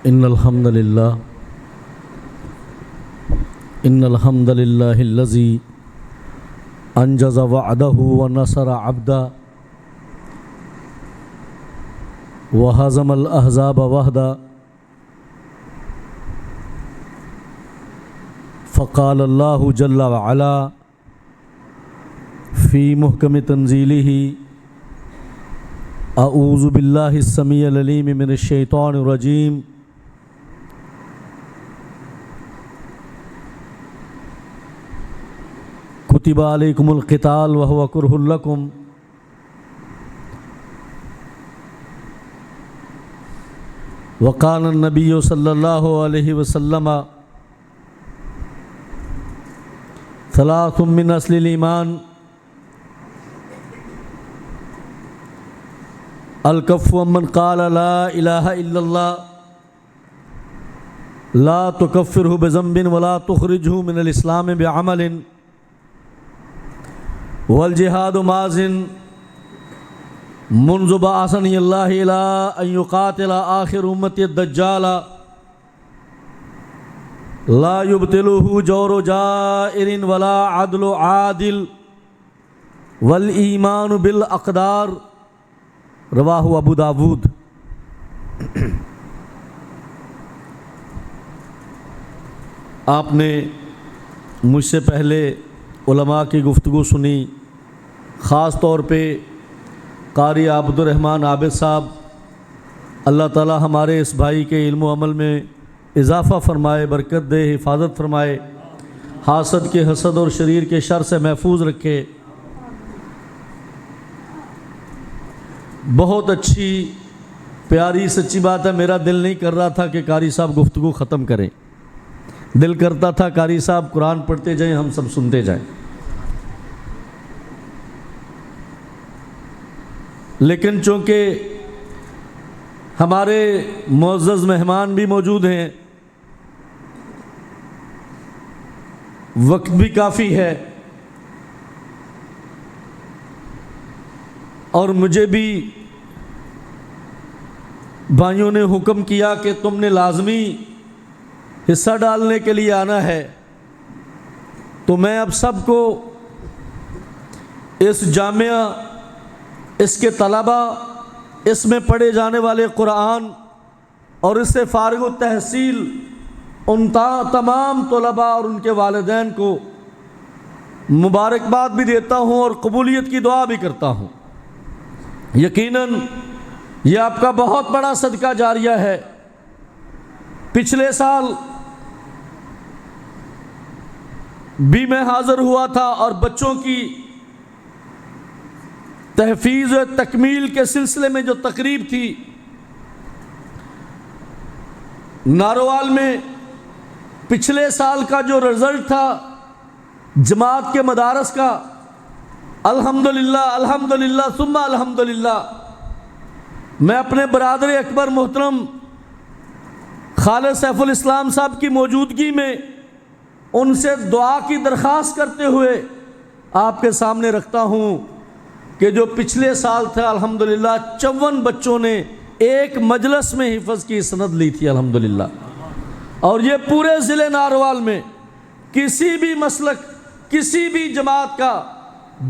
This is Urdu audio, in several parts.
إن الحمد لله الذي أنجز وعده ونصر عبده وهزم الأحزاب وحده فقال الله جل وعلا في محكم تنزيله أعوذ بالله السميع العليم من الشيطان الرجيم كتب عليكم القتال وهو كره لكم وقال النبي صلى الله عليه وسلم ثلاث من أصل الإيمان الكف من قال لا إله إلا الله لا تكفره بذنب ولا تخرجه من الإسلام بعمل والجهاد ماض منذ بعثني الله إلى أن يقاتل آخر أمتي الدجال لا يبطله جور جائر ولا عدل عادل والإيمان بالأقدار رواہ ابو داود۔ آپ نے مجھ سے پہلے علماء کی گفتگو سنی، خاص طور پہ قاری عبد الرحمن عابد صاحب، اللہ تعالی ہمارے اس بھائی کے علم و عمل میں اضافہ فرمائے، برکت دے، حفاظت فرمائے، حاسد کے حسد اور شریر کے شر سے محفوظ رکھے۔ بہت اچھی پیاری سچی بات ہے، میرا دل نہیں کر رہا تھا کہ قاری صاحب گفتگو ختم کریں، دل کرتا تھا قاری صاحب قرآن پڑھتے جائیں، ہم سب سنتے جائیں، لیکن چونکہ ہمارے معزز مہمان بھی موجود ہیں، وقت بھی کافی ہے، اور مجھے بھی بھائیوں نے حکم کیا کہ تم نے لازمی حصہ ڈالنے کے لیے آنا ہے، تو میں اب سب کو اس جامعہ، اس کے طلبہ، اس میں پڑھے جانے والے قرآن اور اس سے فارغ التحصیل ان تمام طلباء اور ان کے والدین کو مبارکباد بھی دیتا ہوں اور قبولیت کی دعا بھی کرتا ہوں۔ یقیناً یہ آپ کا بہت بڑا صدقہ جاریہ ہے۔ پچھلے سال بھی میں حاضر ہوا تھا اور بچوں کی تحفیظ و تکمیل کے سلسلے میں جو تقریب تھی ناروال میں، پچھلے سال کا جو رزلٹ تھا جماعت کے مدارس کا، الحمدللہ الحمدللہ ثم الحمدللہ، میں اپنے برادر اکبر محترم خالد سیف الاسلام صاحب کی موجودگی میں ان سے دعا کی درخواست کرتے ہوئے آپ کے سامنے رکھتا ہوں کہ جو پچھلے سال تھا الحمدللہ 54 بچوں نے ایک مجلس میں حفظ کی سند لی تھی الحمدللہ، اور یہ پورے ضلع ناروال میں کسی بھی مسلک، کسی بھی جماعت کا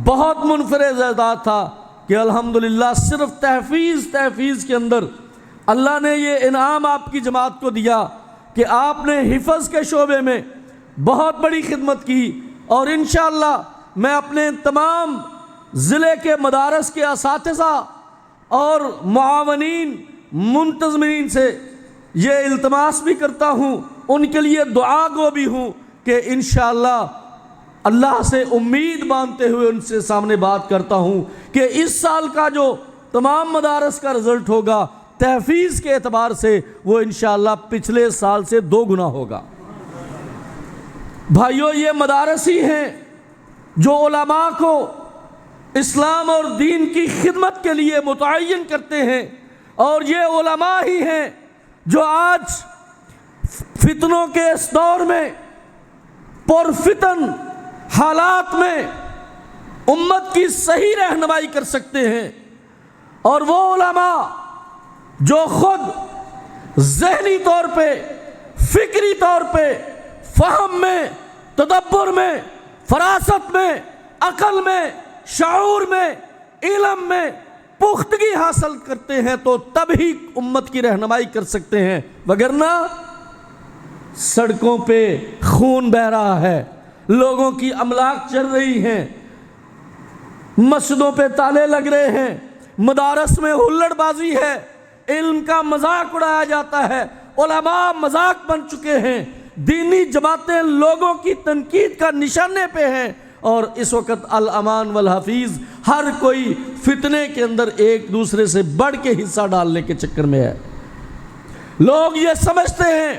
بہت منفرد اعداد تھا کہ الحمدللہ صرف تحفیظ کے اندر اللہ نے یہ انعام آپ کی جماعت کو دیا کہ آپ نے حفظ کے شعبے میں بہت بڑی خدمت کی، اور انشاءاللہ میں اپنے تمام ضلع کے مدارس کے اساتذہ اور معاونین منتظمین سے یہ التماس بھی کرتا ہوں، ان کے لیے دعا گو بھی ہوں کہ انشاءاللہ اللہ سے امید باندھتے ہوئے ان سے سامنے بات کرتا ہوں کہ اس سال کا جو تمام مدارس کا رزلٹ ہوگا تحفیظ کے اعتبار سے وہ انشاءاللہ پچھلے سال سے 2 گنا ہوگا۔ بھائیو، یہ مدارس ہی ہیں جو علماء کو اسلام اور دین کی خدمت کے لیے متعین کرتے ہیں، اور یہ علماء ہی ہیں جو آج فتنوں کے اس دور میں پرفتن حالات میں امت کی صحیح رہنمائی کر سکتے ہیں، اور وہ علماء جو خود ذہنی طور پہ، فکری طور پہ، فہم میں، تدبر میں، فراست میں، عقل میں، شعور میں، علم میں پختگی حاصل کرتے ہیں تو تب ہی امت کی رہنمائی کر سکتے ہیں، وگرنہ سڑکوں پہ خون بہہ رہا ہے، لوگوں کی املاک چل رہی ہیں، مسجدوں پہ تالے لگ رہے ہیں، مدارس میں ہلڑ بازی ہے، علم کا مذاق اڑایا جاتا ہے، علماء مذاق بن چکے ہیں، دینی جماعتیں لوگوں کی تنقید کا نشانے پہ ہیں، اور اس وقت الامان والحفیظ ہر کوئی فتنے کے اندر ایک دوسرے سے بڑھ کے حصہ ڈالنے کے چکر میں ہے۔ لوگ یہ سمجھتے ہیں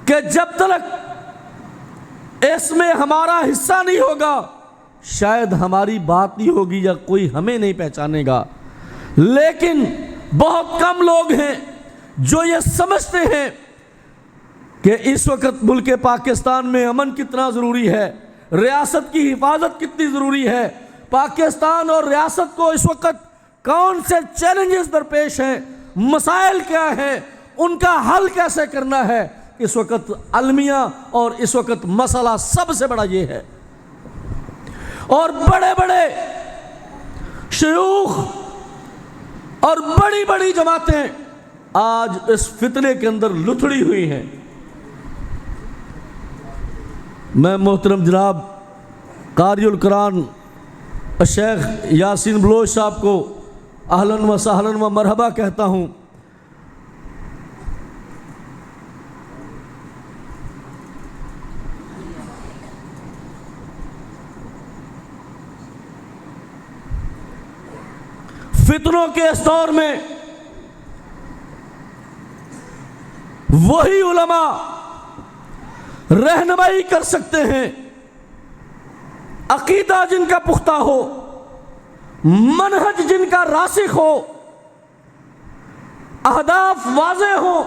کہ جب تک اس میں ہمارا حصہ نہیں ہوگا شاید ہماری بات نہیں ہوگی یا کوئی ہمیں نہیں پہچانے گا، لیکن بہت کم لوگ ہیں جو یہ سمجھتے ہیں کہ اس وقت ملک پاکستان میں امن کتنا ضروری ہے، ریاست کی حفاظت کتنی ضروری ہے، پاکستان اور ریاست کو اس وقت کون سے چیلنجز درپیش ہیں، مسائل کیا ہیں، ان کا حل کیسے کرنا ہے۔ اس وقت المیہ اور اس وقت مسئلہ سب سے بڑا یہ ہے، اور بڑے بڑے شیوخ اور بڑی بڑی جماعتیں آج اس فتنے کے اندر لتھڑی ہوئی ہیں۔ میں محترم جناب قاری القرآن الشیخ یاسین بلوچ صاحب کو اہلاً و سہلاً و مرحبا کہتا ہوں۔ فتنوں کے اس دور میں وہی علماء رہنمائی کر سکتے ہیں، عقیدہ جن کا پختہ ہو، منہج جن کا راسخ ہو، اہداف واضح ہو،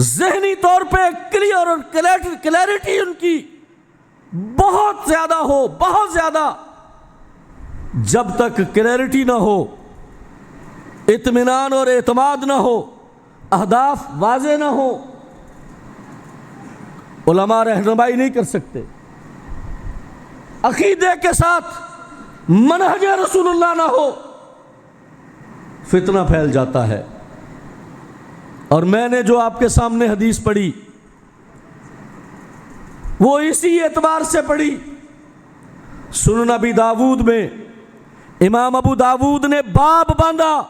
ذہنی طور پہ کلیئر اور کلیئرٹی ان کی بہت زیادہ ہو، بہت زیادہ۔ جب تک کلیئرٹی نہ ہو، اطمینان اور اعتماد نہ ہو، اہداف واضح نہ ہو، علماء رہنمائی نہیں کر سکتے۔ عقیدے کے ساتھ منہج رسول اللہ نہ ہو، فتنہ پھیل جاتا ہے۔ اور میں نے جو آپ کے سامنے حدیث پڑھی وہ اسی اعتبار سے پڑھی۔ سنن ابی داود میں امام ابو داود نے باب باندھا۔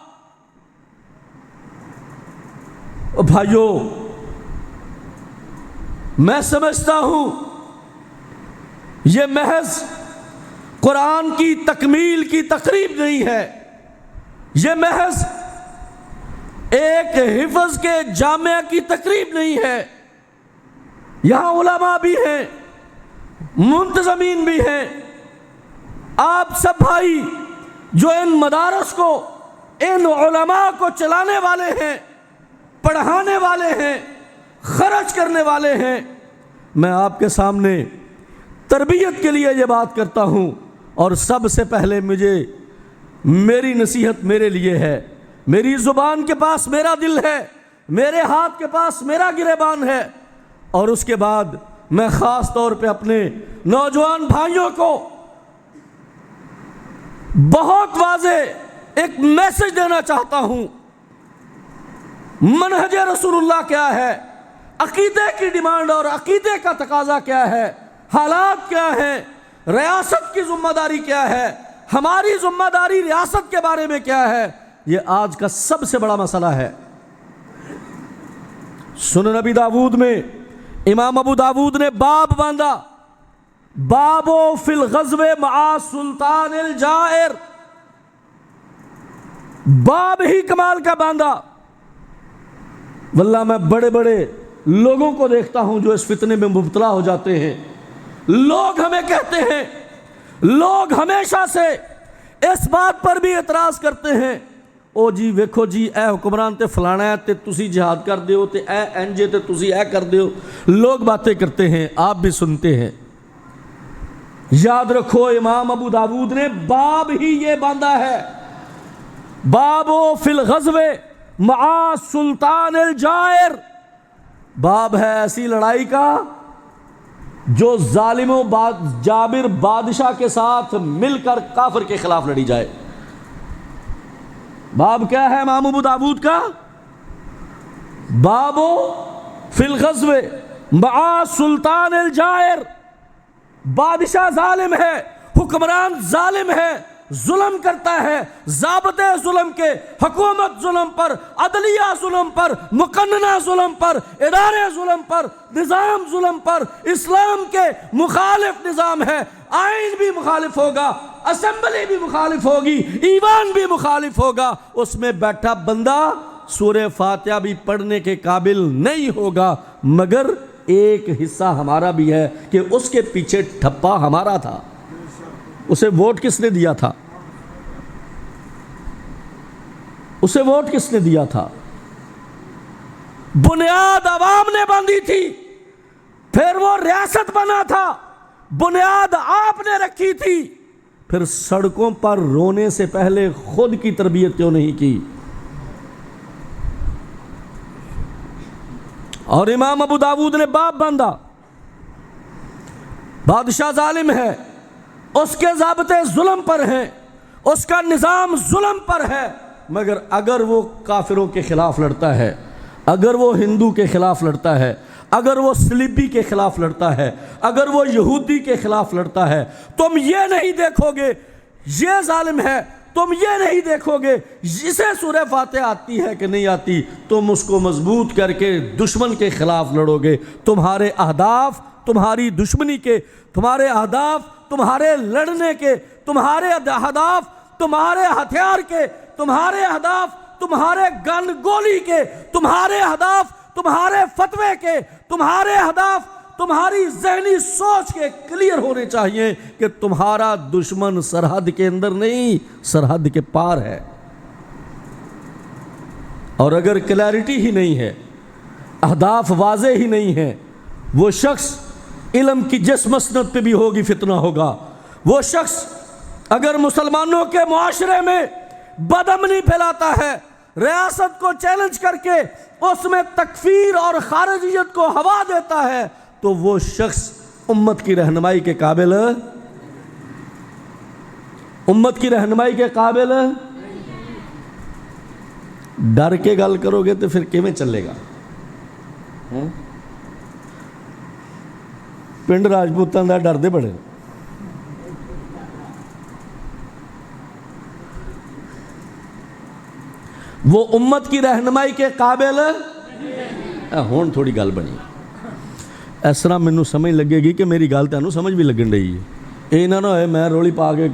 بھائیو، میں سمجھتا ہوں یہ محض قرآن کی تکمیل کی تقریب نہیں ہے، یہ محض ایک حفظ کے جامعہ کی تقریب نہیں ہے۔ یہاں علماء بھی ہیں، منتظمین بھی ہیں، آپ سب بھائی جو ان مدارس کو، ان علماء کو چلانے والے ہیں، پڑھانے والے ہیں، خرچ کرنے والے ہیں، میں آپ کے سامنے تربیت کے لیے یہ بات کرتا ہوں۔ اور سب سے پہلے میری نصیحت میرے لیے ہے، میری زبان کے پاس میرا دل ہے، میرے ہاتھ کے پاس میرا گریبان ہے، اور اس کے بعد میں خاص طور پہ اپنے نوجوان بھائیوں کو بہت واضح ایک میسج دینا چاہتا ہوں۔ منہج رسول اللہ کیا ہے، عقیدے کی ڈیمانڈ اور عقیدے کا تقاضا کیا ہے، حالات کیا ہیں، ریاست کی ذمہ داری کیا ہے، ہماری ذمہ داری ریاست کے بارے میں کیا ہے، یہ آج کا سب سے بڑا مسئلہ ہے۔ سنن ابی داود میں امام ابو داود نے باب باندھا، بابو فی الغزو مع سلطان الجائر، باب ہی کمال کا باندھا۔ واللہ میں بڑے بڑے لوگوں کو دیکھتا ہوں جو اس فتنے میں مبتلا ہو جاتے ہیں۔ لوگ ہمیں کہتے ہیں، لوگ ہمیشہ سے اس بات پر بھی اعتراض کرتے ہیں، او جی ویکھو جی اے حکمران تے فلانا ہے تے تسی جہاد کر دیو تے اے انجے تے تسی اے کر دیو۔ لوگ باتیں کرتے ہیں، آپ بھی سنتے ہیں۔ یاد رکھو امام ابو داود نے باب ہی یہ باندھا ہے، بابو فی الغزو مع سلطان الجائر، باب ہے ایسی لڑائی کا جو ظالم و جابر بادشاہ کے ساتھ مل کر کافر کے خلاف لڑی جائے۔ باب کیا ہے امام ابو داود کا؟ باب فی الغزو مع سلطان الجائر، بادشاہ ظالم ہے، حکمران ظالم ہے، ظلم کرتا ہے، ضابطے ظلم کے، حکومت ظلم پر، عدلیہ ظلم پر، مقننہ ظلم پر، ادارے ظلم پر، نظام ظلم پر، اسلام کے مخالف نظام ہے، آئین بھی مخالف ہوگا، اسمبلی بھی مخالف ہوگی، ایوان بھی مخالف ہوگا، اس میں بیٹھا بندہ سورہ فاتحہ بھی پڑھنے کے قابل نہیں ہوگا، مگر ایک حصہ ہمارا بھی ہے کہ اس کے پیچھے ٹھپا ہمارا تھا۔ اسے ووٹ کس نے دیا تھا؟ اسے ووٹ کس نے دیا تھا؟ بنیاد عوام نے باندھی تھی، پھر وہ ریاست بنا تھا، بنیاد آپ نے رکھی تھی، پھر سڑکوں پر رونے سے پہلے خود کی تربیت کیوں نہیں کی؟ اور امام ابو داود نے باب باندھا، بادشاہ ظالم ہے، اس کے ضابطے ظلم پر ہیں، اس کا نظام ظلم پر ہے، مگر اگر وہ کافروں کے خلاف لڑتا ہے، اگر وہ ہندو کے خلاف لڑتا ہے، اگر وہ صلیبی کے خلاف لڑتا ہے، اگر وہ یہودی کے خلاف لڑتا ہے، تم یہ نہیں دیکھو گے یہ ظالم ہے، تم یہ نہیں دیکھو گے جسے سورہ فاتحہ آتی ہے کہ نہیں آتی، تم اس کو مضبوط کر کے دشمن کے خلاف لڑو گے۔ تمہارے اہداف تمہاری دشمنی کے، تمہارے اہداف تمہارے لڑنے کے، تمہارے اہداف تمہارے ہتھیار کے، تمہارے اہداف تمہارے گن گولی کے، تمہارے اہداف تمہارے فتوے کے، تمہارے اہداف تمہاری ذہنی سوچ کے کلیئر ہونے چاہیے کہ تمہارا دشمن سرحد کے اندر نہیں، سرحد کے پار ہے۔ اور اگر کلیئرٹی ہی نہیں ہے، اہداف واضح ہی نہیں ہے، وہ شخص علم کی جس مسند پہ بھی ہوگی فتنہ ہوگا، وہ شخص اگر مسلمانوں کے معاشرے میں بدامنی پھیلاتا ہے، ریاست کو چیلنج کر کے اس میں تکفیر اور خارجیت کو ہوا دیتا ہے، تو وہ شخص امت کی رہنمائی کے قابل ہے؟ امت کی رہنمائی کے قابل ہے؟ ڈر کے گل کرو گے تو پھر کیویں چلے گا؟ پنڈ راجپوتاں دا ڈردے بڑے، وہ امت کی رہنمائی کے قابل ہے؟ ہون تھوڑی گل بنی اس طرح مینوں سمجھ لگے گی کہ میری گل تینوں سمجھ بھی لگن رہی ہے، یہ نہ ہوئے میں رولی پا کے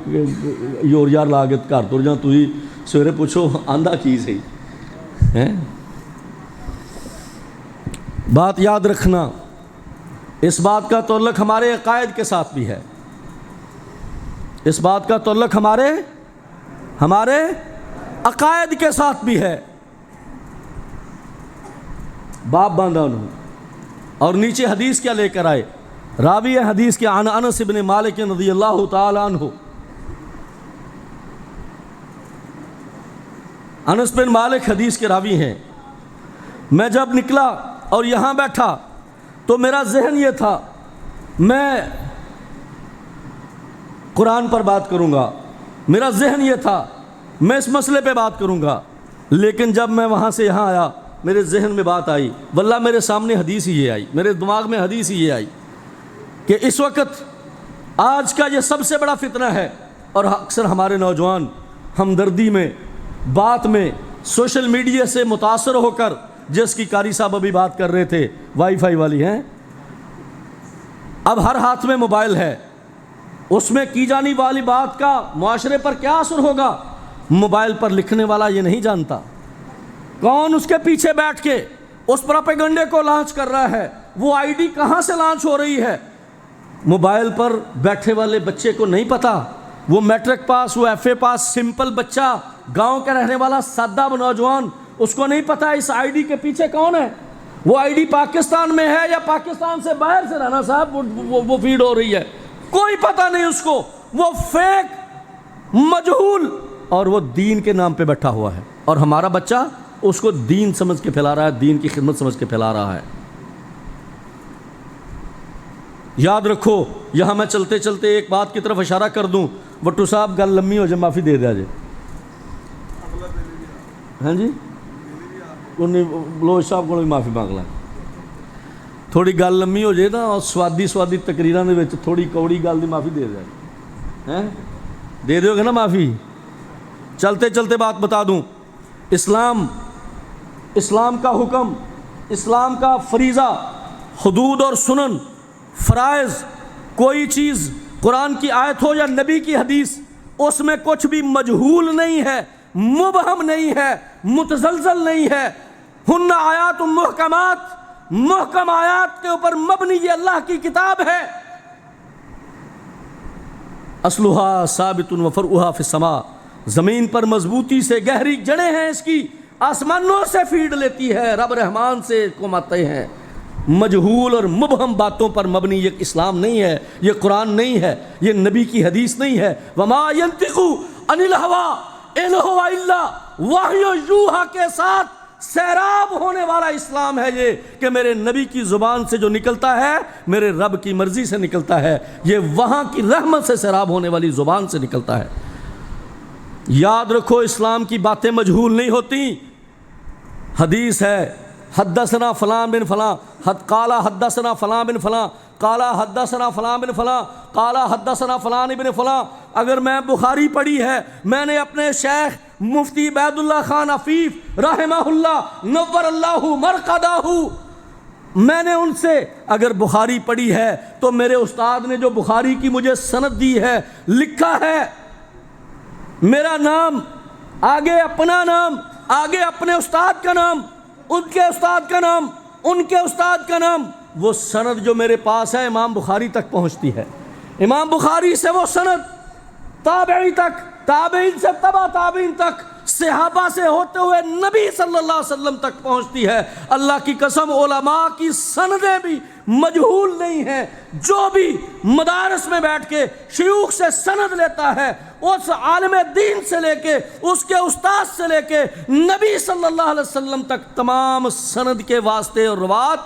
یور یار لا کے گھر تر جاؤں، تھی سویرے پوچھو آندھا کی صحیح۔ بات یاد رکھنا، اس بات کا تعلق ہمارے عقائد کے ساتھ بھی ہے، اس بات کا تعلق ہمارے عقائد کے ساتھ بھی ہے۔ باب باندھا انہوں اور نیچے حدیث کیا لے کر آئے؟ راوی حدیث کے عن انس بن مالک رضی اللہ تعالی عنہ، انس بن مالک حدیث کے راوی ہیں۔ میں جب نکلا اور یہاں بیٹھا تو میرا ذہن یہ تھا میں قرآن پر بات کروں گا، میرا ذہن یہ تھا میں اس مسئلے پہ بات کروں گا، لیکن جب میں وہاں سے یہاں آیا میرے ذہن میں بات آئی، واللہ میرے سامنے حدیث ہی یہ آئی، میرے دماغ میں حدیث ہی یہ آئی کہ اس وقت آج کا یہ سب سے بڑا فتنہ ہے، اور اکثر ہمارے نوجوان ہمدردی میں، بات میں، سوشل میڈیا سے متاثر ہو کر، جس کی قاری صاحب ابھی بات کر رہے تھے وائی فائی والی ہیں، اب ہر ہاتھ میں موبائل ہے، اس میں کی جانی والی بات کا معاشرے پر کیا اثر ہوگا موبائل پر لکھنے والا یہ نہیں جانتا، کون اس کے پیچھے بیٹھ کے اس پروپیگنڈے کو لانچ کر رہا ہے، وہ آئی ڈی کہاں سے لانچ ہو رہی ہے، موبائل پر بیٹھے والے بچے کو نہیں پتا، وہ میٹرک پاس، وہ ایف اے پاس سمپل بچہ، گاؤں کا رہنے والا سادہ نوجوان، اس کو نہیں پتا اس آئی ڈی کے پیچھے کون ہے، وہ آئی ڈی پاکستان میں ہے یا پاکستان سے باہر سے، رانا صاحب وہ فیڈ ہو رہی ہے، کوئی پتہ نہیں اس کو، وہ فیک، مجہول، اور وہ دین کے نام پہ بیٹھا ہوا ہے۔ اور ہمارا بچہ اس کو دین سمجھ کے پھیلا رہا ہے، دین کی خدمت سمجھ کے پھیلا رہا ہے۔ یاد رکھو، یہاں میں چلتے چلتے ایک بات کی طرف اشارہ کر دوں، بٹو صاحب گل لمبی ہو جائے معافی دے دیا جائے۔ ہاں جی، بلوچ صاحب کو بھی معافی مانگ لیں، تھوڑی گل لمبی ہو جائے نا، اور سوادی تقریراں دے وچ تھوڑی کوڑی گل دی معافی دے دیا، دے دیو گے نا معافی؟ چلتے چلتے بات بتا دوں، اسلام کا حکم، اسلام کا فریضہ، حدود اور سنن، فرائض، کوئی چیز قرآن کی آیت ہو یا نبی کی حدیث، اس میں کچھ بھی مجہول نہیں ہے، مبہم نہیں ہے، متزلزل نہیں ہے۔ ہن آیات محکمات، محکم آیات کے اوپر مبنی یہ اللہ کی کتاب ہے۔ اصلھا ثابت و فرعھا فی السماء، زمین پر مضبوطی سے گہری جڑیں ہیں اس کی، آسمانوں سے فیڈ لیتی ہے، رب رحمان سے کماتے ہیں۔ مجہول اور مبہم باتوں پر مبنی یہ اسلام نہیں ہے، یہ قرآن نہیں ہے، یہ نبی کی حدیث نہیں ہے۔ وما ینطق عن الہوی ان ہو الا وحی یوحی کے ساتھ سیراب ہونے والا اسلام ہے یہ، کہ میرے نبی کی زبان سے جو نکلتا ہے میرے رب کی مرضی سے نکلتا ہے، یہ وہاں کی رحمت سے سیراب ہونے والی زبان سے نکلتا ہے۔ یاد رکھو، اسلام کی باتیں مجہول نہیں ہوتی۔ حدیث ہے، حدثنا فلاں بن فلاں قال حدثنا فلاں بن فلاں قال حدثنا فلاں بن فلاں قال حدثنا فلاں بن فلاں۔ اگر میں بخاری پڑھی ہے، میں نے اپنے شیخ مفتی عبید اللہ خان عفیف رحمہ اللہ نور اللہ مرقدہ، میں نے ان سے اگر بخاری پڑھی ہے تو میرے استاد نے جو بخاری کی مجھے سند دی ہے، لکھا ہے میرا نام، آگے اپنا نام، آگے اپنے استاد کا نام، ان کے استاد کا نام، ان کے استاد کا نام، وہ سند جو میرے پاس ہے امام بخاری تک پہنچتی ہے۔ امام بخاری سے وہ سند تابعی تک، تابعین سے تبع تابعین تک، صحابہ سے ہوتے ہوئے نبی صلی اللہ علیہ وسلم تک پہنچتی ہے۔ اللہ کی قسم، علماء کی سندیں بھی مجہول نہیں ہیں۔ جو بھی مدارس میں بیٹھ کے شیوخ سے سند لیتا ہے، اس عالم دین سے لے کے، اس کے استاد سے لے کے نبی صلی اللہ علیہ وسلم تک تمام سند کے واسطے اور روات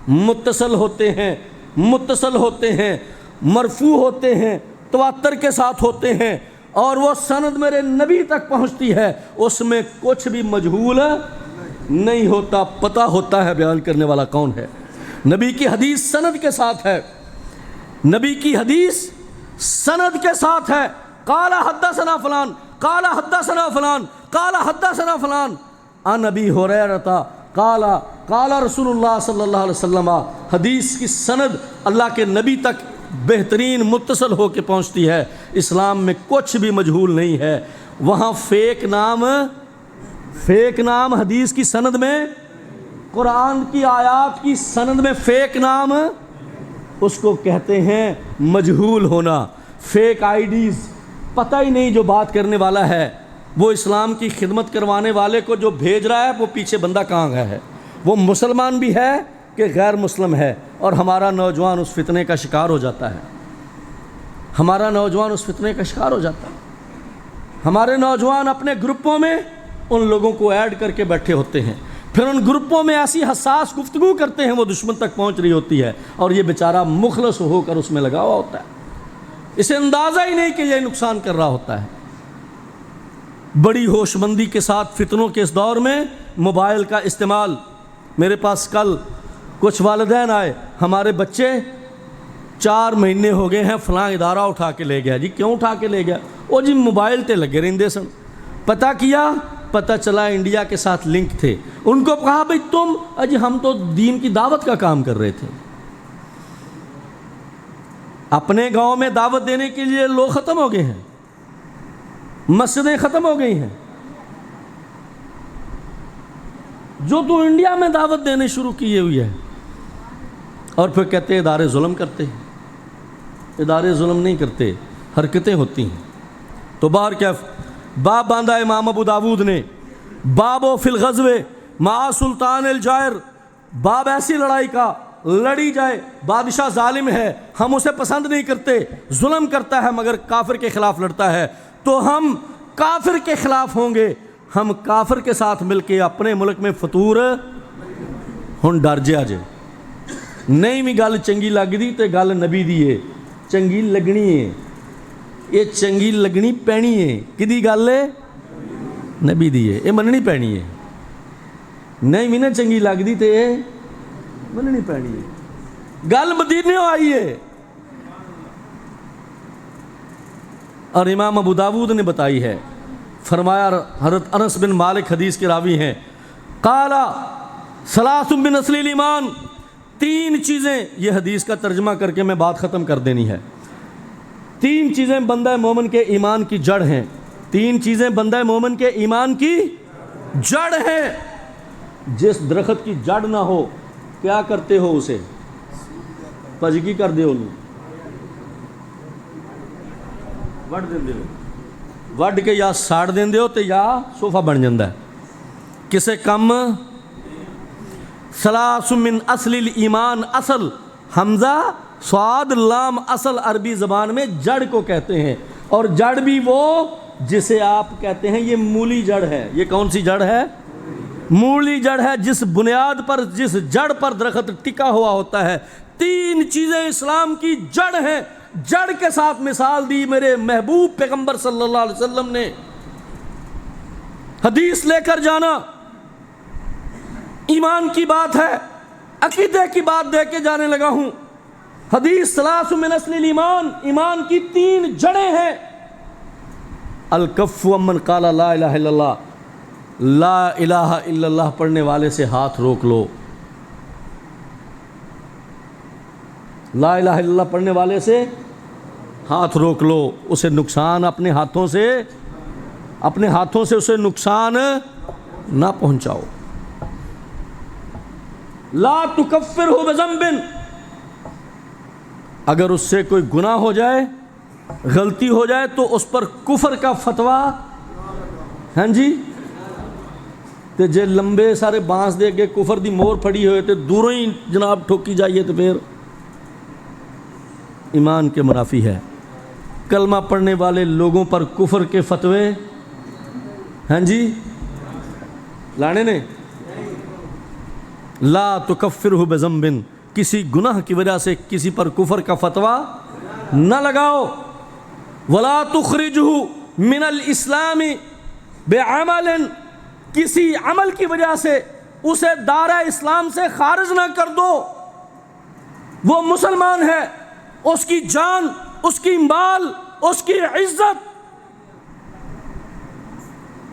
متصل ہوتے ہیں، متصل ہوتے ہیں، مرفوع ہوتے ہیں، تواتر کے ساتھ ہوتے ہیں، اور وہ سند میرے نبی تک پہنچتی ہے، اس میں کچھ بھی مجہول نہیں ہوتا، پتہ ہوتا ہے بیان کرنے والا کون ہے۔ نبی کی حدیث سند کے ساتھ ہے، نبی کی حدیث سند کے ساتھ ہے۔ قال حدثنا فلان قال حدثنا فلان قال حدثنا فلان عن ابی ہریرہ قال قال رسول اللہ صلی اللہ علیہ وسلم۔ حدیث کی سند اللہ کے نبی تک بہترین متصل ہو کے پہنچتی ہے۔ اسلام میں کچھ بھی مجہول نہیں ہے۔ وہاں فیک نام حدیث کی سند میں، قرآن کی آیات کی سند میں فیک نام، اس کو کہتے ہیں مجہول ہونا۔ فیک آئیڈیز، پتہ ہی نہیں جو بات کرنے والا ہے، وہ اسلام کی خدمت کروانے والے کو جو بھیج رہا ہے وہ پیچھے بندہ کہاں گیا ہے، وہ مسلمان بھی ہے کہ غیر مسلم ہے، اور ہمارا نوجوان اس فتنے کا شکار ہو جاتا ہے، ہمارا نوجوان اس فتنے کا شکار ہو جاتا ہے۔ ہمارے نوجوان اپنے گروپوں میں ان لوگوں کو ایڈ کر کے بیٹھے ہوتے ہیں، پھر ان گروپوں میں ایسی حساس گفتگو کرتے ہیں وہ دشمن تک پہنچ رہی ہوتی ہے، اور یہ بیچارہ مخلص ہو کر اس میں لگا ہوا ہوتا ہے، اسے اندازہ ہی نہیں کہ یہ نقصان کر رہا ہوتا ہے۔ بڑی ہوش مندی کے ساتھ فتنوں کے اس دور میں موبائل کا استعمال۔ میرے پاس کل کچھ والدین آئے، ہمارے بچے 4 مہینے ہو گئے ہیں فلاں ادارہ اٹھا کے لے گیا۔ جی کیوں اٹھا کے لے گیا؟ وہ جی موبائل تے لگے رہندے سن، پتہ کیا، پتہ چلا انڈیا کے ساتھ لنک تھے۔ ان کو کہا بھئی تم، اجی ہم تو دین کی دعوت کا کام کر رہے تھے۔ اپنے گاؤں میں دعوت دینے کے لیے لوگ ختم ہو گئے ہیں، مسجدیں ختم ہو گئی ہیں، جو تو انڈیا میں دعوت دینے شروع کیے ہوئی ہے، اور پھر کہتے ہیں ادارے ظلم کرتے ہیں۔ ادارے ظلم نہیں کرتے، حرکتیں ہوتی ہیں۔ تو بہرکیف باب باندھا امام ابو داود نے، باب و فی الغزو مع سلطان الجائر، باب ایسی لڑائی کا لڑی جائے، بادشاہ ظالم ہے، ہم اسے پسند نہیں کرتے، ظلم کرتا ہے مگر کافر کے خلاف لڑتا ہے، تو ہم کافر کے خلاف ہوں گے، ہم کافر کے ساتھ مل کے اپنے ملک میں فطور ہن ڈر جیا جے نہیں بھی گل چنگی لگدی تے گل نبی دی ہے چنگی لگنی ہے یہ چنگی لگنی پینی ہے کدی گل ہے نبی دی ہے یہ مننی پینی ہے نہیں بھی نہ چنگی لگدی تے مننی پینی ہے گل مدینے آئی ہے اور امام ابو داود نے بتائی ہے فرمایا حضرت انس بن مالک حدیث کے راوی ہیں قال ثلاث من اصل الایمان 3 چیزیں یہ حدیث کا ترجمہ کر کے میں بات ختم کر دینی ہے 3 چیزیں بندہ مومن کے ایمان کی جڑ ہیں 3 چیزیں بندہ مومن کے ایمان کی جڑ ہیں جس درخت کی جڑ نہ ہو کیا کرتے ہو اسے پجگی کر دے وڈ دیں وڈ کے یا ساڑ دیں تے یا صوفہ بن جاندہ ہے کسے کم ثلاث من اصل الایمان اصل حمزہ صاد لام اصل عربی زبان میں جڑ کو کہتے ہیں اور جڑ بھی وہ جسے آپ کہتے ہیں یہ مولی جڑ ہے یہ کون سی جڑ ہے مولی جڑ ہے جس بنیاد پر جس جڑ پر درخت ٹکا ہوا ہوتا ہے 3 چیزیں اسلام کی جڑ ہیں جڑ کے ساتھ مثال دی میرے محبوب پیغمبر صلی اللہ علیہ وسلم نے حدیث لے کر جانا ایمان کی بات ہے عقیدے کی بات دے کے جانے لگا ہوں حدیث ثلاث من اصل الایمان ایمان کی 3 جڑیں ہیں الکف امن قال لا الہ الا اللہ لا الہ الا اللہ پڑھنے والے سے ہاتھ روک لو لا الہ الا اللہ پڑھنے والے سے ہاتھ روک لو اسے نقصان اپنے ہاتھوں سے اسے نقصان نہ پہنچاؤ لا تکفرہ بذنب اگر اس سے کوئی گناہ ہو جائے غلطی ہو جائے تو اس پر کفر کا فتویٰ ہاں جی تے جے لمبے سارے بانس دے کے کفر دی مور پھڑی ہوئے تے دوروں ہی جناب ٹھوکی جائیے تو پھر ایمان کے منافی ہے کلمہ پڑھنے والے لوگوں پر کفر کے فتوے ہاں جی لانے نے لا تکفرہ بذنب کسی گناہ کی وجہ سے کسی پر کفر کا فتویٰ نہ لگاؤ ولا تخرجہ من الاسلام بعمل کسی عمل کی وجہ سے اسے دائرہ اسلام سے خارج نہ کر دو وہ مسلمان ہے اس کی جان اس کی مال اس کی عزت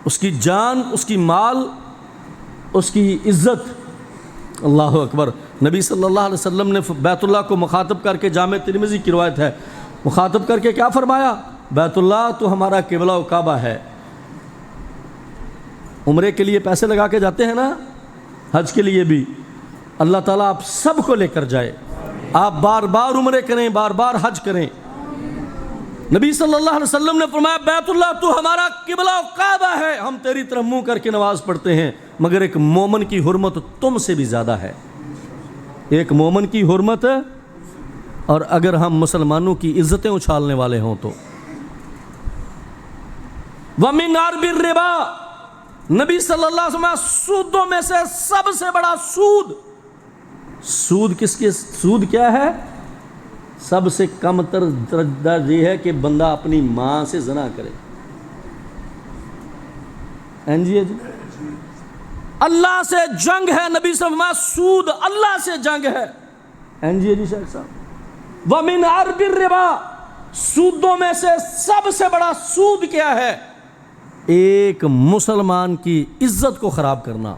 اس کی جان اس کی مال اس کی عزت اللہ اکبر نبی صلی اللہ علیہ وسلم نے بیت اللہ کو مخاطب کر کے جامع ترمذی کی روایت ہے مخاطب کر کے کیا فرمایا بیت اللہ تو ہمارا قبلہ و کعبہ ہے عمرے کے لیے پیسے لگا کے جاتے ہیں نا حج کے لیے بھی اللہ تعالیٰ آپ سب کو لے کر جائے آپ بار بار عمرے کریں بار بار حج کریں نبی صلی اللہ علیہ وسلم نے فرمایا بیت اللہ تو ہمارا قبلہ و کعبہ ہے ہم تیری طرف منہ کر کے نماز پڑھتے ہیں مگر ایک مومن کی حرمت تم سے بھی زیادہ ہے ایک مومن کی حرمت اور اگر ہم مسلمانوں کی عزتیں اچھالنے والے ہوں تو وَمِنْ عَرْبِ الرِّبَا نبی صلی اللہ علیہ وسلم سودوں میں سے سب سے بڑا سود کس کے سود کیا ہے سب سے کم تر درجہ یہ ہے کہ بندہ اپنی ماں سے زنا کرے جی اللہ سے جنگ ہے نبی صلی اللہ علیہ وسلم سود اللہ سے جنگ ہے جی شیخ صاحب وَمِنْ عَرْبِ الرِّبَا سودوں میں سے سب سے بڑا سود کیا ہے ایک مسلمان کی عزت کو خراب کرنا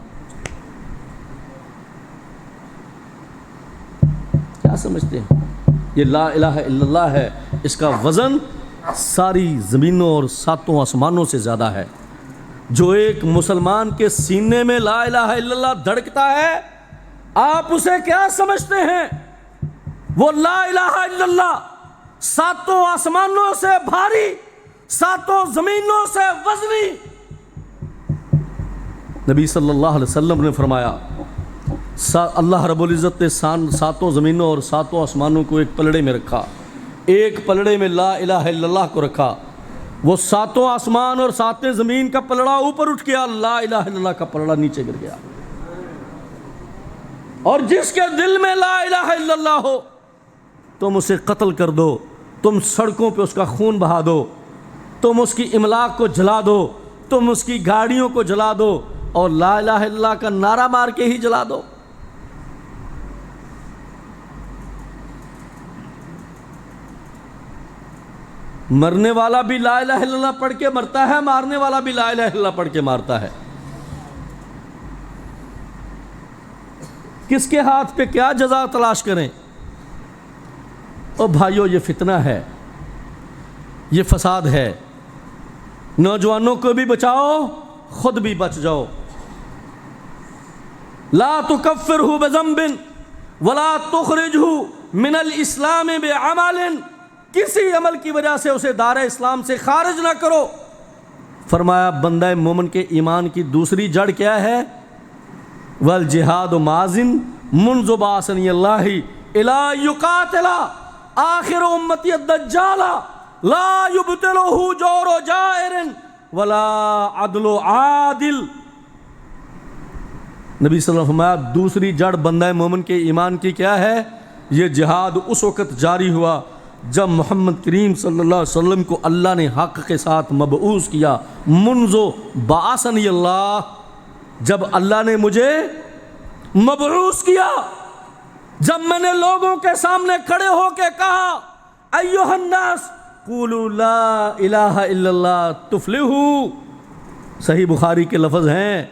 کیا سمجھتے ہیں یہ لا الہ الا اللہ ہے اس کا وزن ساری زمینوں اور ساتوں آسمانوں سے زیادہ ہے جو ایک مسلمان کے سینے میں لا الہ الا اللہ دھڑکتا ہے آپ اسے کیا سمجھتے ہیں وہ لا الہ الا اللہ ساتوں آسمانوں سے بھاری ساتوں زمینوں سے وزنی نبی صلی اللہ علیہ وسلم نے فرمایا اللہ رب العزت نے ساتوں زمینوں اور ساتوں آسمانوں کو ایک پلڑے میں رکھا ایک پلڑے میں لا الہ الا اللہ کو رکھا وہ ساتوں آسمان اور ساتیں زمین کا پلڑا اوپر اٹھ گیا، لا الہ الا اللہ کا پلڑا نیچے گر گیا۔ اور جس کے دل میں لا الہ الا اللہ ہو تم اسے قتل کر دو، تم سڑکوں پہ اس کا خون بہا دو، تم اس کی املاک کو جلا دو، تم اس کی گاڑیوں کو جلا دو، اور لا الہ الا اللہ کا نعرہ مار کے ہی جلا دو۔ مرنے والا بھی لا الہ الا اللہ پڑھ کے مرتا ہے، مارنے والا بھی لا الہ الا اللہ پڑھ کے مارتا ہے۔ کس کے ہاتھ پہ کیا جزا تلاش کریں؟ او بھائیو، یہ فتنہ ہے، یہ فساد ہے۔ نوجوانوں کو بھی بچاؤ، خود بھی بچ جاؤ۔ لا تکفرہ بذنب ولا تخرجہ من الاسلام بعمل، کسی عمل کی وجہ سے اسے دار اسلام سے خارج نہ کرو۔ فرمایا بندہ مومن کے ایمان کی دوسری جڑ کیا ہے؟ والجہاد مازن منذ بعثنی اللہ الی یقاتل آخر امتی الدجال لا یبطلہ جور جائر ولا عدل عادل۔ نبی صلی اللہ علیہ وسلم فرمایا دوسری جڑ بندہ مومن کے ایمان کی کیا ہے؟ یہ جہاد اس وقت جاری ہوا جب محمد کریم صلی اللہ علیہ وسلم کو اللہ نے حق کے ساتھ مبعوث کیا۔ منذ بعثنی اللہ، جب اللہ نے مجھے مبعوث کیا، جب میں نے لوگوں کے سامنے کھڑے ہو کے کہا ایھا الناس قولوا لا الہ الا اللہ تفلحوا، صحیح بخاری کے لفظ ہیں،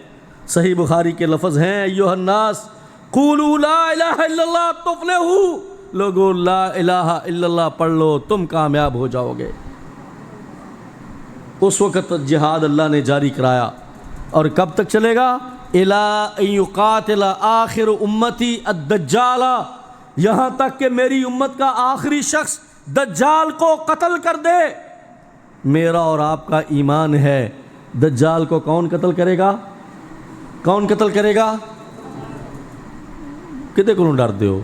صحیح بخاری کے لفظ ہیں، ایھا الناس قولوا لا الہ الا اللہ تفلحوا، لوگو لا الہ الا اللہ پڑھ لو تم کامیاب ہو جاؤ گے۔ اس وقت جہاد اللہ نے جاری کرایا، اور کب تک چلے گا؟ اِلَىٰ أَن يُقَاتِلَ آخر امتی الدجال، یہاں تک کہ میری امت کا آخری شخص دجال کو قتل کر دے۔ میرا اور آپ کا ایمان ہے دجال کو کون قتل کرے گا؟ کون قتل کرے گا؟ کتے کو ڈرتے ہو؟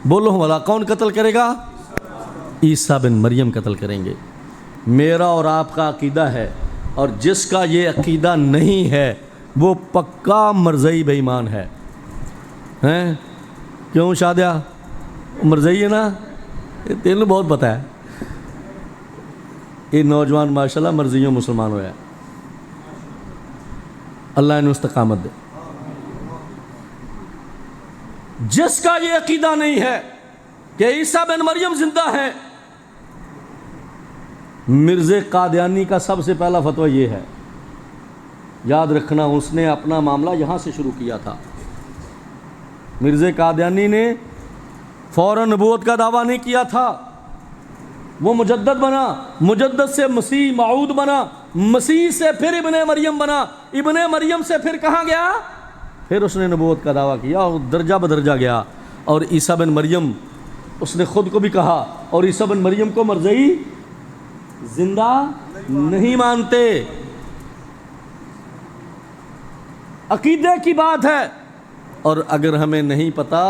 بولو والا، کون قتل کرے گا؟ عیسیٰ بن مریم قتل کریں گے۔ میرا اور آپ کا عقیدہ ہے، اور جس کا یہ عقیدہ نہیں ہے وہ پکا مرزئی بے ایمان ہے۔ ہیں کیوں شادیہ مرزئی ہے نا؟ تینوں بہت پتہ ہے، یہ نوجوان ماشاءاللہ مرزیوں مسلمان ہویا ہے، اللہ انہیں استقامت دے۔ جس کا یہ عقیدہ نہیں ہے کہ عیسیٰ بن مریم زندہ ہے، مرزا قادیانی کا سب سے پہلا فتویٰ یہ ہے، یاد رکھنا اس نے اپنا معاملہ یہاں سے شروع کیا تھا۔ مرزا قادیانی نے فوراً نبوت کا دعویٰ نہیں کیا تھا، وہ مجدد بنا، مجدد سے مسیح موعود بنا، مسیح سے پھر ابن مریم بنا، ابن مریم سے پھر کہاں گیا؟ پھر اس نے نبوت کا دعویٰ کیا اور درجہ بدرجہ گیا۔ اور عیسیٰ بن مریم اس نے خود کو بھی کہا، اور عیسیٰ بن مریم کو مرزئی زندہ نہیں مانتے۔ عقیدے کی بات ہے، اور اگر ہمیں نہیں پتا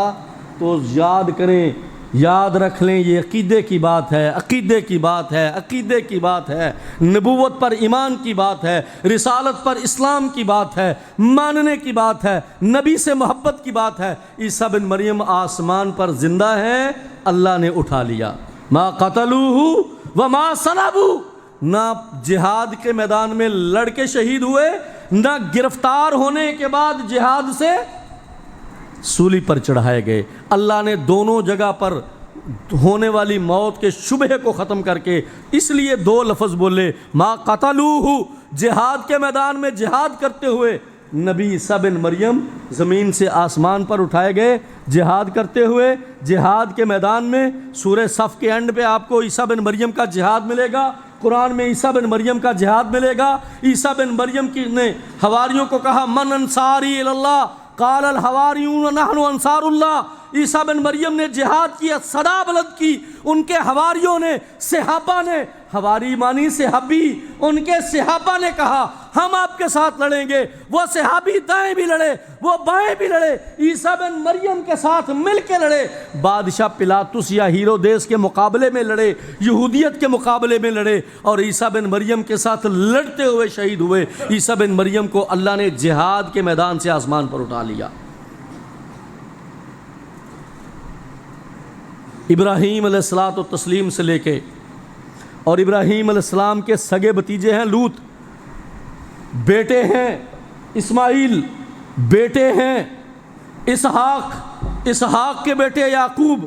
تو یاد کریں، یاد رکھ لیں، یہ عقیدے کی بات ہے، عقیدے کی بات ہے، عقیدے کی بات ہے، نبوت پر ایمان کی بات ہے، رسالت پر اسلام کی بات ہے، ماننے کی بات ہے، نبی سے محبت کی بات ہے۔ عیسیٰ بن مریم آسمان پر زندہ ہے، اللہ نے اٹھا لیا۔ ما قتلوہ وما صلبوہ، نہ جہاد کے میدان میں لڑ کے شہید ہوئے، نہ گرفتار ہونے کے بعد جہاد سے سولی پر چڑھائے گئے۔ اللہ نے دونوں جگہ پر ہونے والی موت کے شبہ کو ختم کر کے اس لیے دو لفظ بولے، ما قتلوہ، جہاد کے میدان میں جہاد کرتے ہوئے نبی عیسیٰ بن مریم زمین سے آسمان پر اٹھائے گئے، جہاد کرتے ہوئے جہاد کے میدان میں۔ سورہ صف کے اینڈ پہ آپ کو عیسیٰ بن مریم کا جہاد ملے گا، قرآن میں عیسیٰ بن مریم کا جہاد ملے گا۔ عیسیٰ بن مریم نے حواریوں کو کہا من انصاری الی اللہ، قال الحواریون نحن انصار اللہ، عیسیٰ بن مریم نے جہاد کی صدا بلند کی، ان کے حواریوں نے، صحابہ نے، حواری مانی صحابی، ان کے صحابہ نے کہا ہم آپ کے ساتھ لڑیں گے۔ وہ صحابی دائیں بھی لڑے، وہ بائیں بھی لڑے، عیسیٰ بن مریم کے ساتھ مل کے لڑے۔ بادشاہ پلاطس یا ہیرودیس کے مقابلے میں لڑے، یہودیت کے مقابلے میں لڑے، اور عیسیٰ بن مریم کے ساتھ لڑتے ہوئے شہید ہوئے۔ عیسیٰ بن مریم کو اللہ نے جہاد کے میدان سے آسمان پر اٹھا لیا۔ ابراہیم علیہ الصلوۃ والتسلیم سے لے کے، اور ابراہیم علیہ السلام کے سگے بتیجے ہیں لوط، بیٹے ہیں اسماعیل، بیٹے ہیں اسحاق، اسحاق کے بیٹے یعقوب،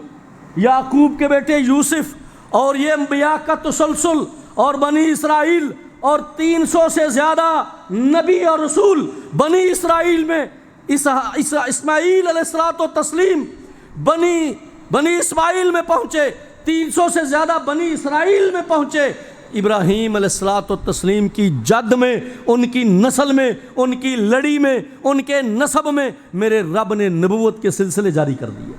یعقوب کے بیٹے یوسف، اور یہ انبیاء کا تسلسل، اور بنی اسرائیل، اور 300 سے زیادہ نبی اور رسول بنی اسرائیل میں۔ اسماعیل علیہ الصلوۃ والتسلیم بنی اسماعیل میں پہنچے، 300 سے زیادہ بنی اسرائیل میں پہنچے۔ ابراہیم علیہ الصلوۃ والتسلیم کی جد میں، ان کی نسل میں، ان کی لڑی میں، ان کے نسب میں میرے رب نے نبوت کے سلسلے جاری کر دیے۔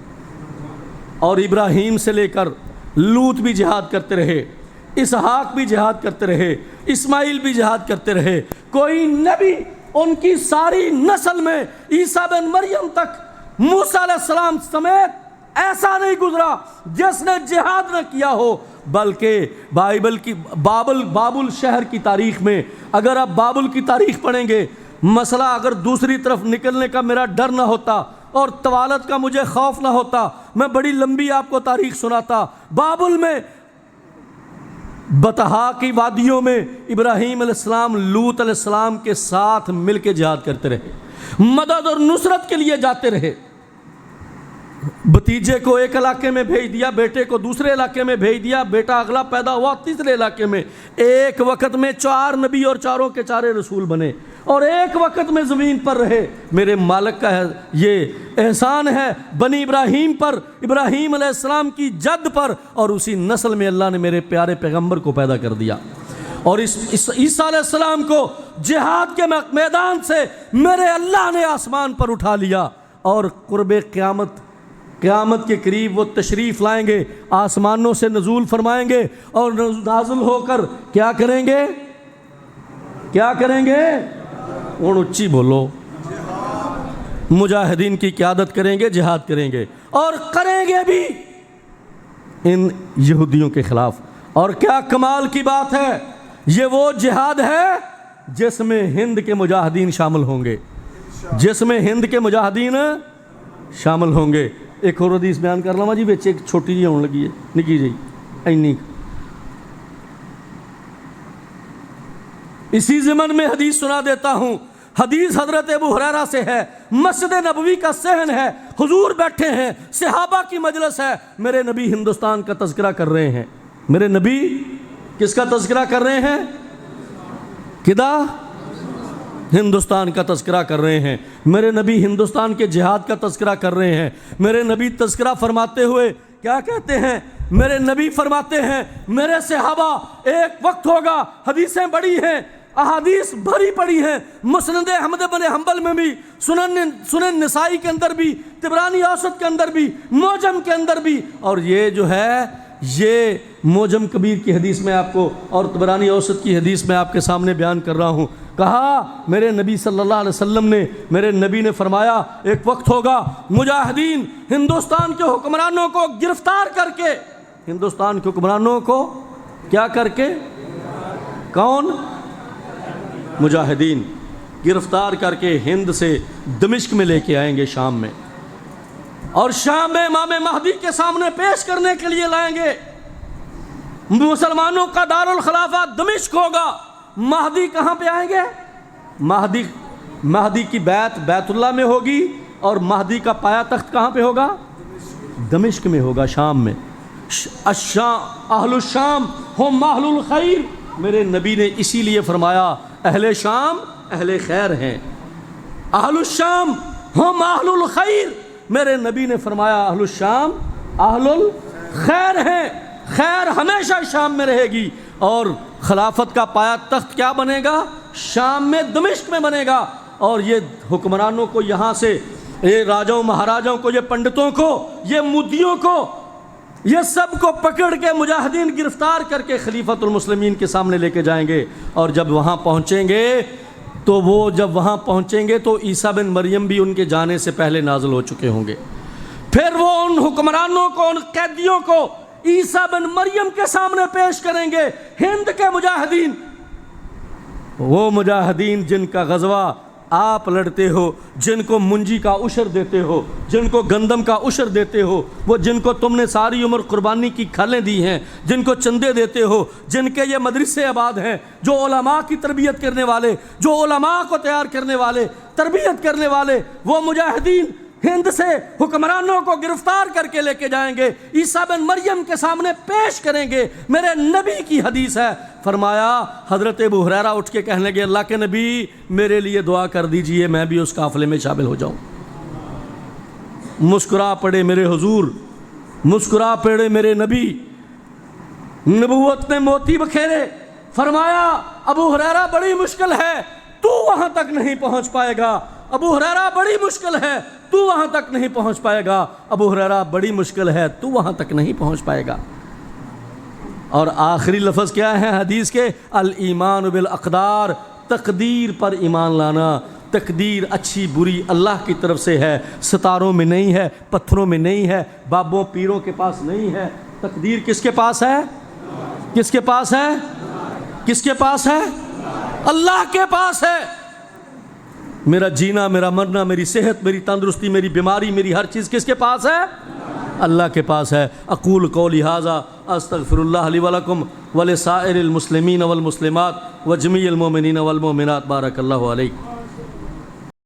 اور ابراہیم سے لے کر لوط بھی جہاد کرتے رہے، اسحاق بھی جہاد کرتے رہے، اسماعیل بھی جہاد کرتے رہے۔ کوئی نبی ان کی ساری نسل میں عیسیٰ بن مریم تک موسیٰ علیہ السلام سمیت ایسا نہیں گزرا جس نے جہاد نہ کیا ہو۔ بلکہ بائبل کی بابل شہر کی تاریخ میں، اگر آپ بابل کی تاریخ پڑھیں گے، مسئلہ اگر دوسری طرف نکلنے کا میرا ڈر نہ ہوتا اور طوالت کا مجھے خوف نہ ہوتا، میں بڑی لمبی آپ کو تاریخ سناتا۔ بابل میں بطحا کی وادیوں میں ابراہیم علیہ السلام لوط علیہ السلام کے ساتھ مل کے جہاد کرتے رہے، مدد اور نصرت کے لیے جاتے رہے۔ بھتیجے کو ایک علاقے میں بھیج دیا، بیٹے کو دوسرے علاقے میں بھیج دیا، بیٹا اگلا پیدا ہوا تیسرے علاقے میں۔ ایک وقت میں 4 نبی اور چاروں کے چارے رسول بنے، اور ایک وقت میں زمین پر رہے۔ میرے مالک کا یہ احسان ہے بنی ابراہیم پر، ابراہیم علیہ السلام کی جد پر، اور اسی نسل میں اللہ نے میرے پیارے پیغمبر کو پیدا کر دیا۔ اور اس عیسیٰ علیہ السلام کو جہاد کے میدان سے میرے اللہ نے آسمان پر اٹھا لیا، اور قرب قیامت کے قریب وہ تشریف لائیں گے، آسمانوں سے نزول فرمائیں گے، اور نازل ہو کر کیا کریں گے؟ کیا کریں گے؟ اور اچھی بولو، مجاہدین کی قیادت کریں گے، جہاد کریں گے، اور کریں گے بھی ان یہودیوں کے خلاف۔ اور کیا کمال کی بات ہے، یہ وہ جہاد ہے جس میں ہند کے مجاہدین شامل ہوں گے، جس میں ہند کے مجاہدین شامل ہوں گے۔ ایک اور حدیث بیان کر لوں جی، بچے ایک چھوٹی جی ہونے لگی ہے، نکی جی اینی۔ اسی ضمن میں حدیث سنا دیتا ہوں۔ حدیث حضرت ابو ہریرہ سے ہے، مسجد نبوی کا صحن ہے، حضور بیٹھے ہیں، صحابہ کی مجلس ہے، میرے نبی ہندوستان کا تذکرہ کر رہے ہیں۔ میرے نبی کس کا تذکرہ کر رہے ہیں؟ کدا؟ ہندوستان کا تذکرہ کر رہے ہیں۔ میرے نبی ہندوستان کے جہاد کا تذکرہ کر رہے ہیں۔ میرے نبی تذکرہ فرماتے ہوئے کیا کہتے ہیں؟ میرے نبی فرماتے ہیں میرے صحابہ ایک وقت ہوگا، حدیثیں بڑی ہیں، احادیث بھری پڑی ہیں، مسند احمد بن حنبل میں بھی، سنن نسائی کے اندر بھی، طبرانی اوسط کے اندر بھی، موجم کے اندر بھی، اور یہ جو ہے یہ موجم کبیر کی حدیث میں آپ کو اور طبرانی اوسط کی حدیث میں آپ کے سامنے بیان کر رہا ہوں۔ کہا میرے نبی صلی اللہ علیہ وسلم نے، میرے نبی نے فرمایا ایک وقت ہوگا مجاہدین ہندوستان کے حکمرانوں کو گرفتار کر کے، ہندوستان کے حکمرانوں کو کیا کر کے؟ کون؟ مجاہدین گرفتار کر کے ہند سے دمشق میں لے کے آئیں گے، شام میں، اور شام میں امام مہدی کے سامنے پیش کرنے کے لیے لائیں گے۔ مسلمانوں کا دارالخلافہ دمشق ہوگا۔ مہدی کہاں پہ آئیں گے؟ مہدی کی بیت اللہ میں ہوگی، اور مہدی کا پایا تخت کہاں پہ ہوگا؟ دمشق میں ہوگا، شام میں۔ اہل الشام ہم اہل الخیر، میرے نبی نے اسی لیے فرمایا اہل شام اہل خیر ہیں۔ اہل الشام ہم اہل الخیر، میرے نبی نے فرمایا اہل الشام اہل الخیر ہیں، خیر ہمیشہ شام میں رہے گی، اور خلافت کا پایا تخت کیا بنے گا؟ شام میں، دمشق میں بنے گا۔ اور یہ حکمرانوں کو یہاں سے یہ راجاؤں مہاراجاؤں کو، یہ پنڈتوں کو، یہ مودیوں کو، یہ سب کو پکڑ کے مجاہدین گرفتار کر کے خلیفۃ المسلمین کے سامنے لے کے جائیں گے. اور جب وہاں پہنچیں گے تو عیسیٰ بن مریم بھی ان کے جانے سے پہلے نازل ہو چکے ہوں گے. پھر وہ ان حکمرانوں کو، ان قیدیوں کو عیسیٰ بن مریم کے سامنے پیش کریں گے. ہند کے مجاہدین، وہ مجاہدین جن کا غزوہ آپ لڑتے ہو، جن کو منجی کا عشر دیتے ہو، جن کو گندم کا عشر دیتے ہو، وہ جن کو تم نے ساری عمر قربانی کی کھالیں دی ہیں، جن کو چندے دیتے ہو، جن کے یہ مدرسے آباد ہیں، جو علماء کی تربیت کرنے والے، جو علماء کو تیار کرنے والے، تربیت کرنے والے، وہ مجاہدین ہند سے حکمرانوں کو گرفتار کر کے لے کے جائیں گے، عیسیٰ بن مریم کے سامنے پیش کریں گے. میرے نبی کی حدیث ہے، فرمایا حضرت ابو ہریرہ اٹھ کے کہنے لگے اللہ کے نبی میرے لیے دعا کر دیجئے میں بھی اس قافلے میں شامل ہو جاؤں. مسکرا پڑے میرے حضور، مسکرا پڑے میرے نبی، نبوت نے موتی بکھیرے. فرمایا ابو ہریرہ بڑی مشکل ہے، تو وہاں تک نہیں پہنچ پائے گا. ابو ہریرہ بڑی مشکل ہے، تو وہاں تک نہیں پہنچ پائے گا. ابو ہریرہ بڑی مشکل ہے، تو وہاں تک نہیں پہنچ پائے گا. اور آخری لفظ کیا ہے حدیث کے؟ الایمان بالاقدار، تقدیر پر ایمان لانا. تقدیر اچھی بری اللہ کی طرف سے ہے، ستاروں میں نہیں ہے، پتھروں میں نہیں ہے، بابوں پیروں کے پاس نہیں ہے. تقدیر کس کے پاس ہے؟ کس کے پاس ہے؟ کس کے پاس ہے؟ اللہ کے پاس ہے. میرا جینا، میرا مرنا، میری صحت، میری تندرستی، میری بیماری، میری ہر چیز کس کے پاس ہے؟ اللہ کے پاس ہے. اقول قولی ھذا استغفر اللہ لی ولکم ولسائر المسلمین والمسلمات وجمیع المؤمنین والمؤمنات. بارک اللہ علیکم.